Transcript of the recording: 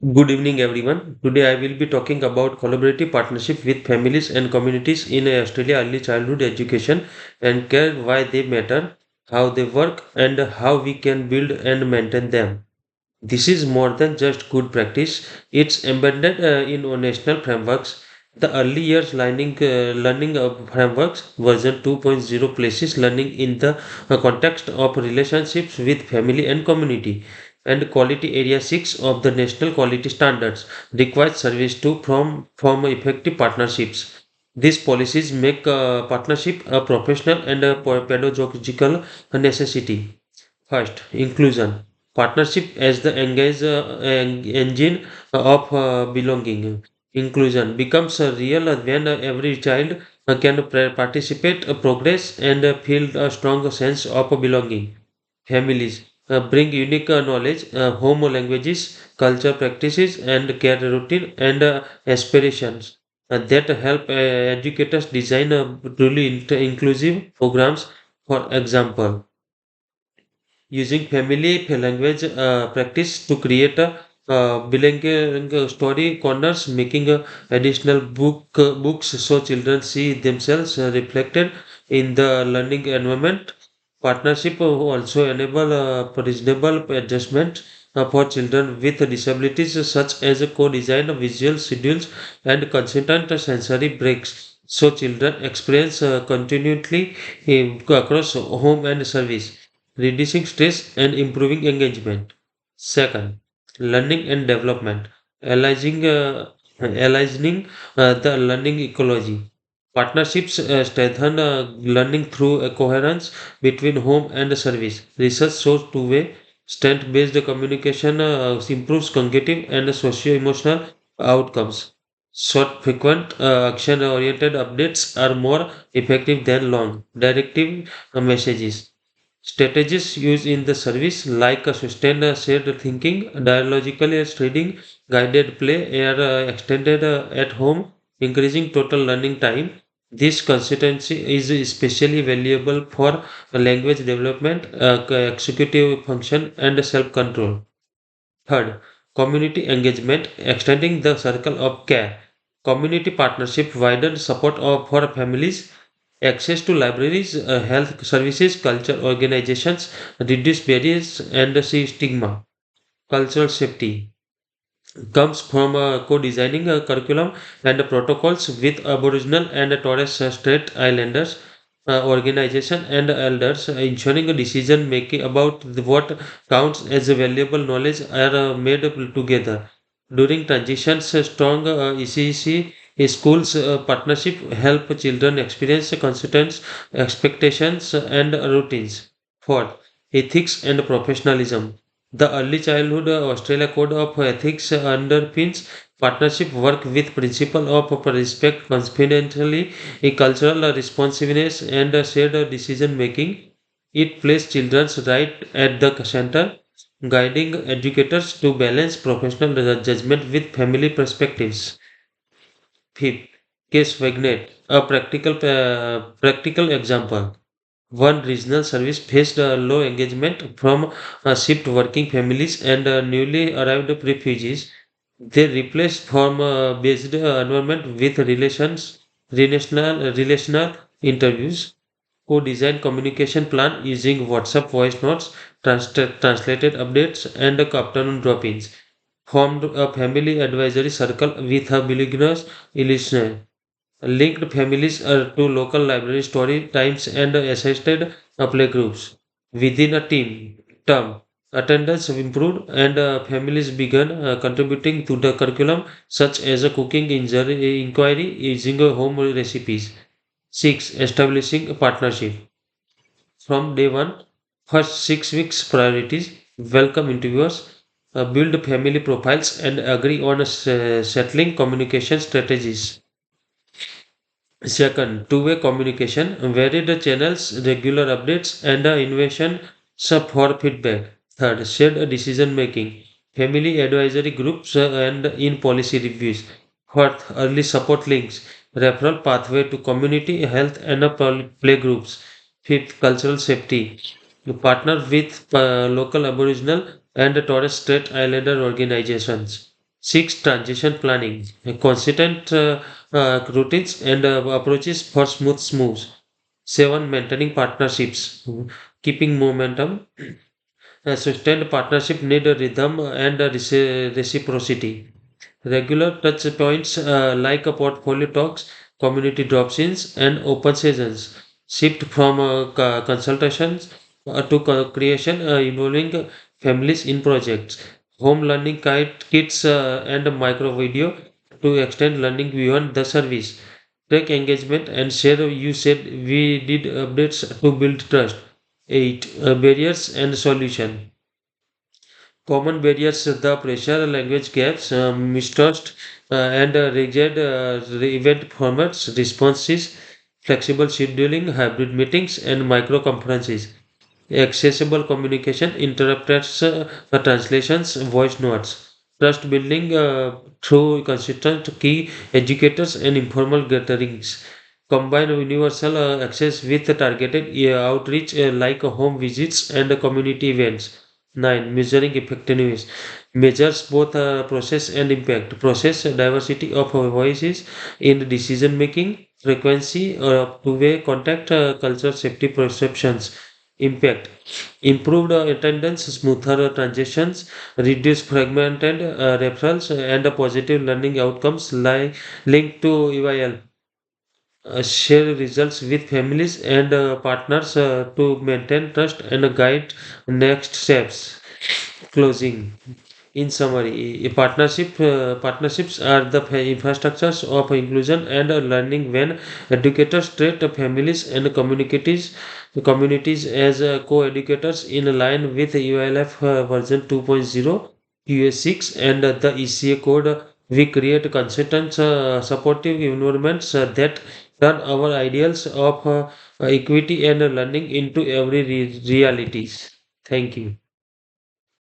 Good evening, everyone. Today I will be talking about collaborative partnership with families and communities in Australia early childhood education and care, why they matter, how they work, and how we can build and maintain them. This is more than just good practice. It's embedded in our national frameworks. The early years learning frameworks version 2.0 places learning in the context of relationships with family and community. And quality area 6 of the national quality standards requires service to from effective partnerships. These policies make partnership a professional and a pedagogical necessity. First, inclusion. Partnership as the engine of belonging. Inclusion becomes real when every child can participate, progress, and feel a strong sense of belonging. Families bring unique knowledge, home languages, culture practices, and care routine and aspirations that help educators design truly inclusive programs. For example, using family language practice to create a bilingual story corners, making additional books so children see themselves reflected in the learning environment. Partnership also enable reasonable adjustment for children with disabilities, such as co-design visual schedules and consistent sensory breaks, so children experience continually across home and service, reducing stress and improving engagement. Second, learning and development, aligning the learning ecology. Partnerships strengthen learning through a coherence between home and service. Research shows two-way, strength-based communication improves cognitive and socio-emotional outcomes. Short, frequent, action-oriented updates are more effective than long, directive messages. Strategies used in the service like a sustained shared thinking, dialogical reading, guided play are extended at home, increasing total learning time. This consistency is especially valuable for language development, executive function, and self-control. Third, community engagement, extending the circle of care. Community partnership widen support for families, access to libraries, health services, culture organizations, reduce barriers and see stigma. Cultural safety comes from co-designing a curriculum and protocols with Aboriginal and Torres Strait Islanders organization and elders, ensuring a decision making about what counts as a valuable knowledge are made together. During transitions, a strong ECC schools partnership help children experience consistent expectations and routines. Fourth, ethics and professionalism. The Early Childhood Australia Code of Ethics underpins partnership work with principle of respect, confidentiality, a cultural responsiveness, and shared decision making. It places children's right at the center, guiding educators to balance professional judgment with family perspectives. Fifth, case Wagnet, a practical example. One regional service faced low engagement from shift working families and newly arrived refugees. They replaced form-based environment with relational interviews, co-designed communication plan using WhatsApp voice notes, translated updates, and afternoon drop-ins. Formed a family advisory circle with a bilingual listener, linked families to local library story times and assisted play groups. Within a team term, attendance improved and families began contributing to the curriculum, such as a cooking inquiry using home recipes. 6. Establishing a partnership. From day one, first 6 weeks priorities, welcome interviewers, build family profiles, and agree on settling communication strategies. Second, two-way communication, varied channels, regular updates, and innovation for feedback. Third, shared decision making, family advisory groups and in policy reviews. Fourth, early support links, referral pathway to community health and play groups. Fifth, cultural safety, you partner with local Aboriginal and Torres Strait Islander organizations. Six, transition planning, consistent routines and approaches for smooth moves. Seven, maintaining partnerships, keeping momentum. Sustained partnership need a rhythm and a reciprocity. Regular touch points like a portfolio talks, community drop-ins, and open sessions shift from consultations to creation involving families in projects. Home learning kits and micro video to extend learning beyond the service. Track engagement and share. You said we did updates to build trust. 8. Barriers and solution. Common barriers: the pressure, language gaps, mistrust, and rigid event formats, responses, flexible scheduling, hybrid meetings, and micro conferences. Accessible communication, interpreters, translations, voice notes. Trust building through consistent key educators and informal gatherings. Combine universal access with targeted outreach like home visits and community events. 9. Measuring effectiveness measures both process and impact. Process diversity of voices in decision making, frequency of two-way contact, culture, safety perceptions. Impact: improved attendance, smoother transitions, reduced fragmented referrals, and positive learning outcomes linked to EYL. Share results with families and partners to maintain trust and guide next steps. Closing. In summary, partnerships are the infrastructures of inclusion and learning. When educators treat families and communities as co-educators in line with ULF version 2.0, US6, and the ECA code, we create consistent, supportive environments that turn our ideals of equity and learning into every realities. Thank you.